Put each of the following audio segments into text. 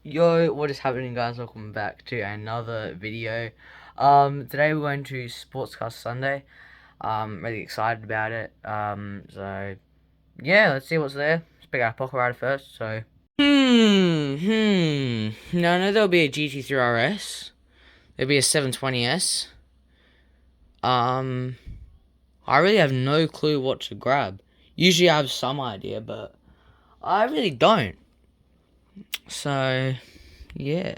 Yo, what is happening, guys? Welcome back to another video. Today we're going to Sportscast Sunday. Really excited about it. So yeah, let's see what's there. Let's pick our pocket rider first. So no, there'll be a GT3 RS. There'll be a 720S. I really have no clue what to grab. Usually I have some idea, but I really don't. So yeah.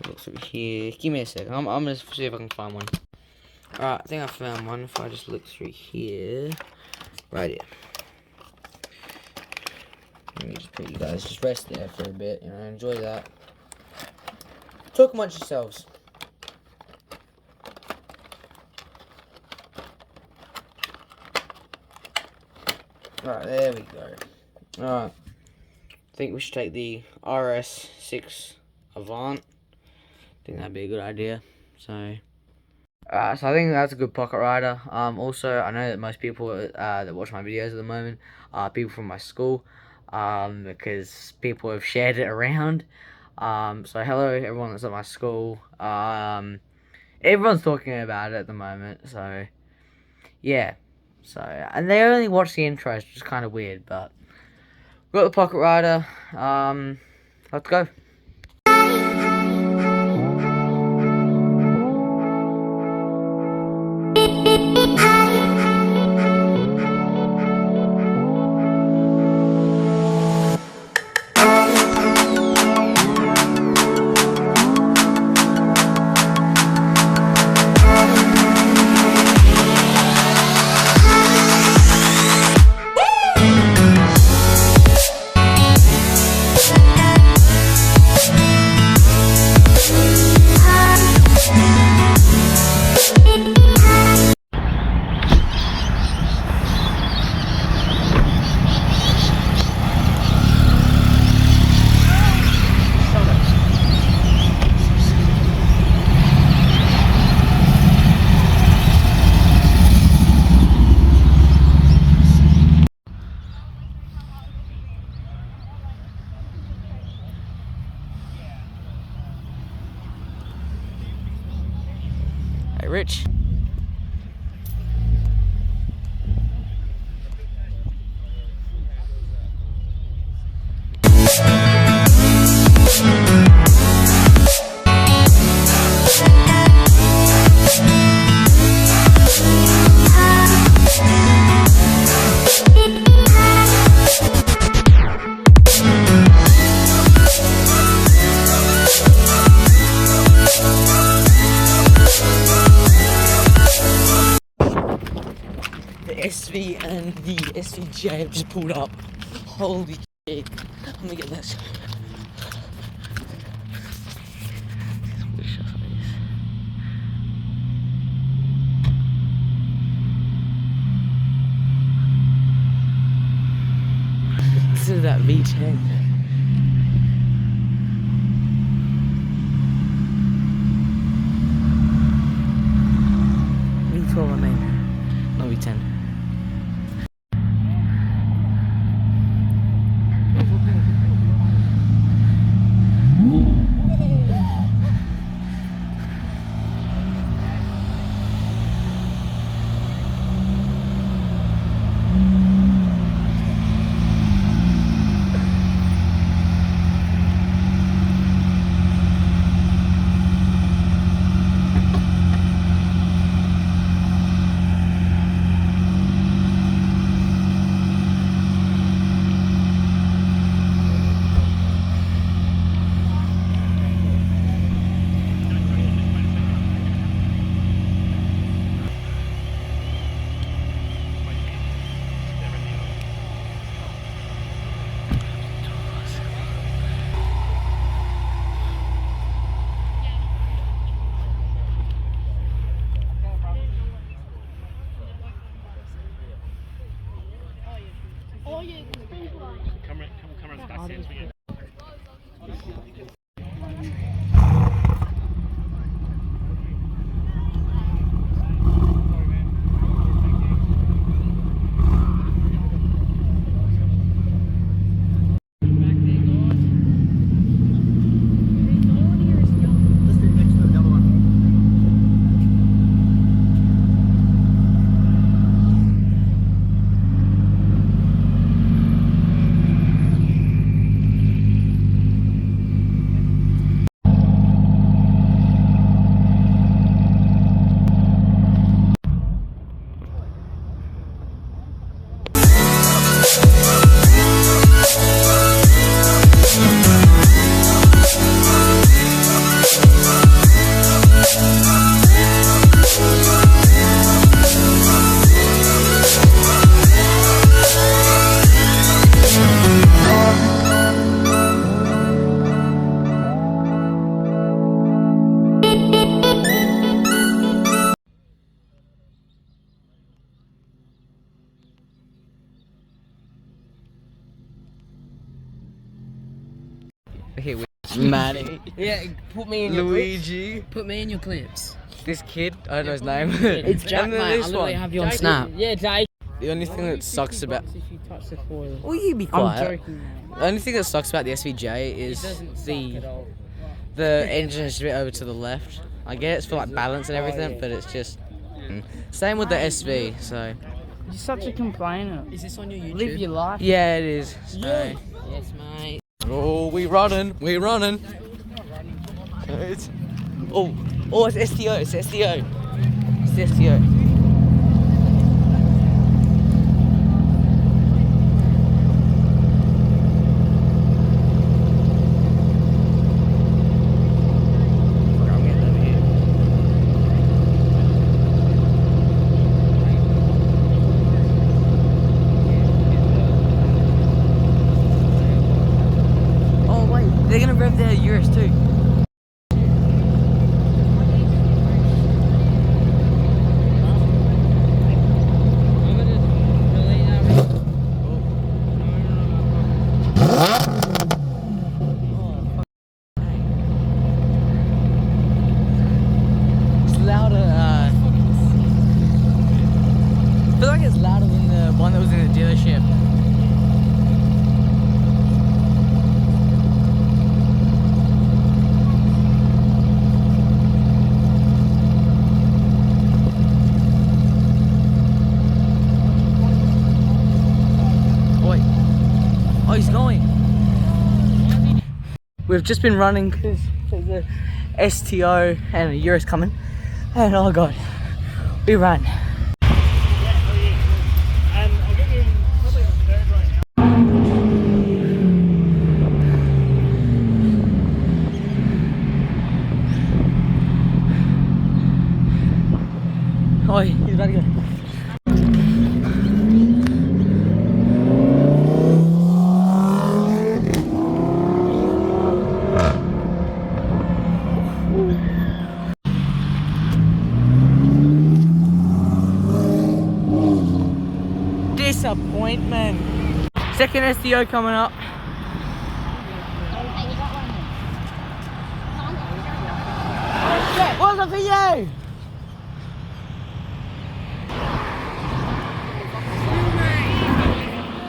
Look through here. Give me a second. I'm gonna see if I can find one. Alright, I think I found one. If I just look through here. Right here. Let me just put you guys, just rest there for a bit, enjoy that. Talk amongst yourselves. Alright, there we go. Alright. I think we should take the RS6 Avant. I think that'd be a good idea. So I think that's a good pocket rider. Also, I know that most people that watch my videos at the moment are people from my school, because people have shared it around. So hello everyone that's at my school. Everyone's talking about it at the moment. So yeah. So and they only watch the intros, which is kind of weird. But got the pocket rider. Let's go. Hey, Rich. SV and the SVJ have just pulled up. Holy shit. Let me get this. This is that V10. V12, I mean. No, V10. Here with Maddie. Yeah, put me in your Luigi. clips. Put me in your clips. This kid, I don't know his name. It's Jack, And then mate. I this literally one. have you on Snap. Yeah, Jake. The only thing that sucks about. If you touch the foil. Will you be I'm quiet? joking, mate. The only thing that sucks about the SVJ is It doesn't suck at all. the engine is a bit over to the left. I get it's for like balance and everything, but it's just same with the SV. So You're such a complainer. Is this on your YouTube? Live your life. yeah, it is. So. Yes, mate. Oh, we running. It's, oh, it's STO. It's STO. It's STO. They're gonna rev their Urus too. It's louder. I feel like it's louder than the one that was in the dealership. Oh, he's going. We've just been running because the STO and a Urus coming, and oh god, we ran. Oh, he's about to go. Disappointment. Second STO coming up. What's up for you?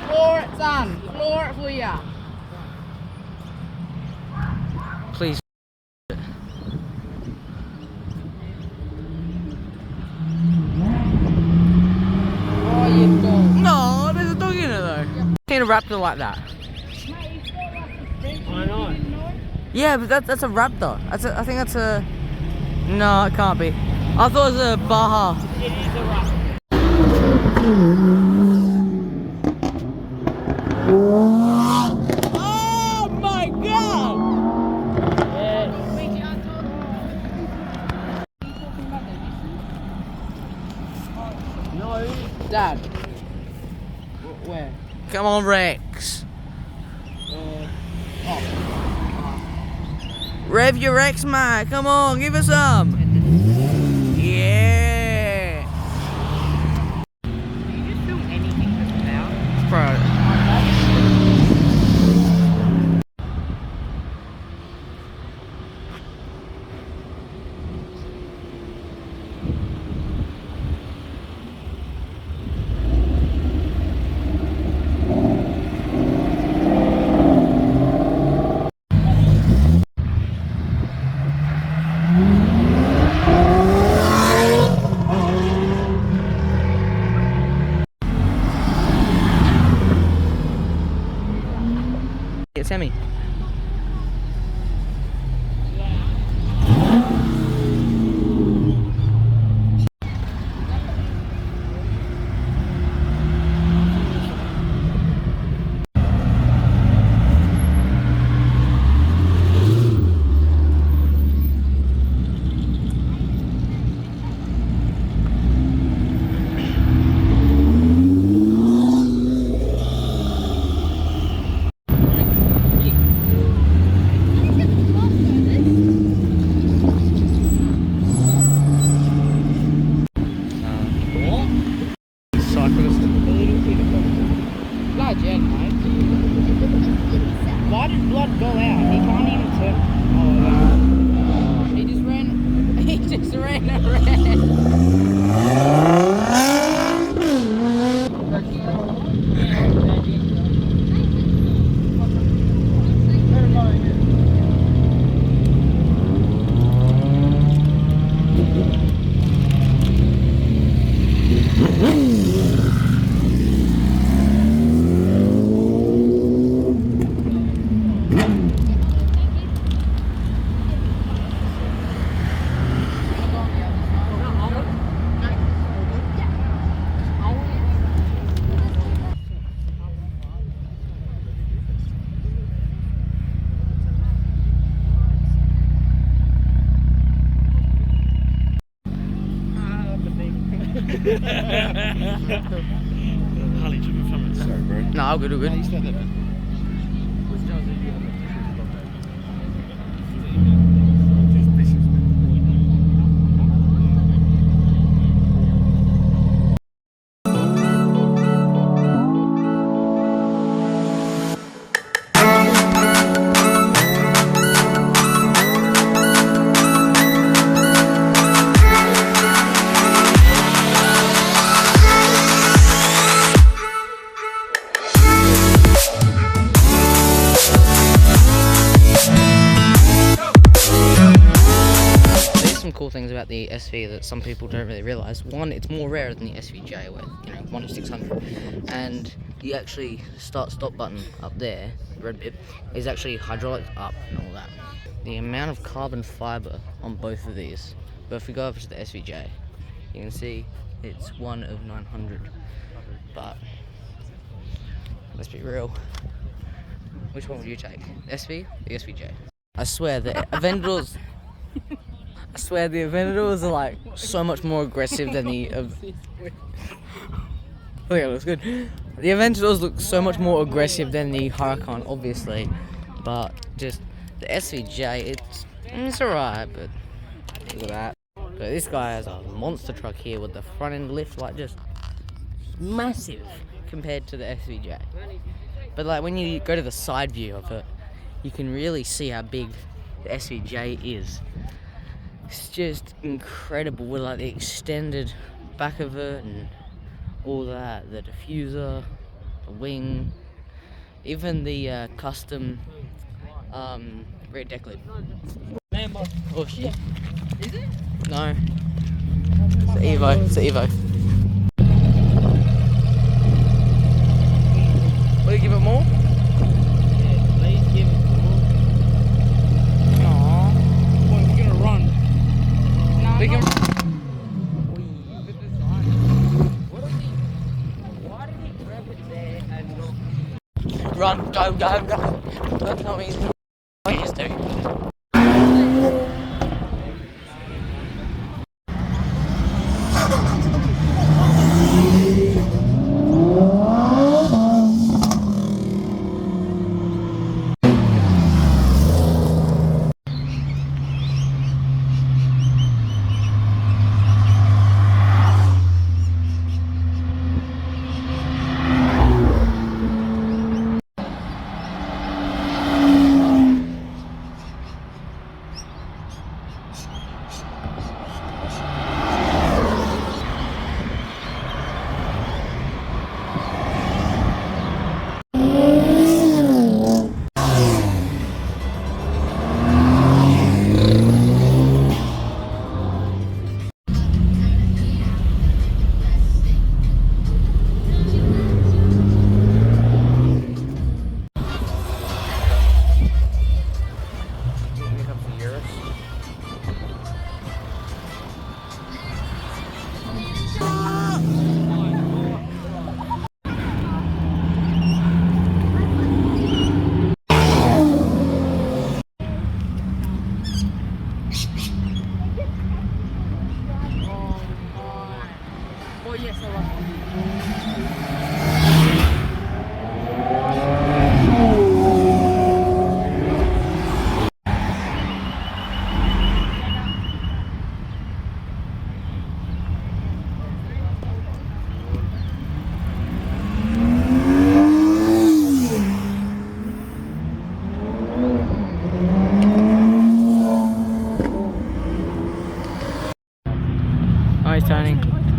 Floor it, son. Floor it for ya. Please. Oh, you dog. No, there's a dog in it though. Seen a raptor like that. Why not? Yeah, but that's a raptor. I think that's a. No, it can't be. I thought it was a Baja. It is a rough. Oh my god! No. Dad. Where? Come on, Rex. Rev your Rex, mate. Come on, give us some. Yeah. Can you just film anything with power? Bro. It's Emmy. Cyclist. Blood, yeah, mate. Why did blood go out? He can't Harley driven from it. Sorry, bro. No, all good, all good. Cool things about the SV that some people don't really realize. One, it's more rare than the SVJ, where 1 in 600, and the actually start-stop button up there, red bit, is actually hydraulic up and all that. The amount of carbon fiber on both of these, but if we go over to the SVJ, you can see it's 1 of 900. But let's be real, which one would you take, the SV or the SVJ? I swear the Aventadors. I swear the Aventadors are like so much more aggressive than the. I think it looks good. The Aventadors look so much more aggressive than the Huracan, obviously, but just the SVJ, it's alright, but look at that. But this guy has a monster truck here with the front end lift, like just massive compared to the SVJ. But like when you go to the side view of it, you can really see how big the SVJ is. It's just incredible with like the extended back of it and all that, the diffuser, the wing, even the custom rear deck lid. Oh shit. Is it? No. It's the Evo. It's the Evo. Will you give it more? Yeah, please give it more. Aww. Well, we're gonna run. We can. Why did he grab it there and not? Run, go. That's not easy. I used to. Hi, Tony.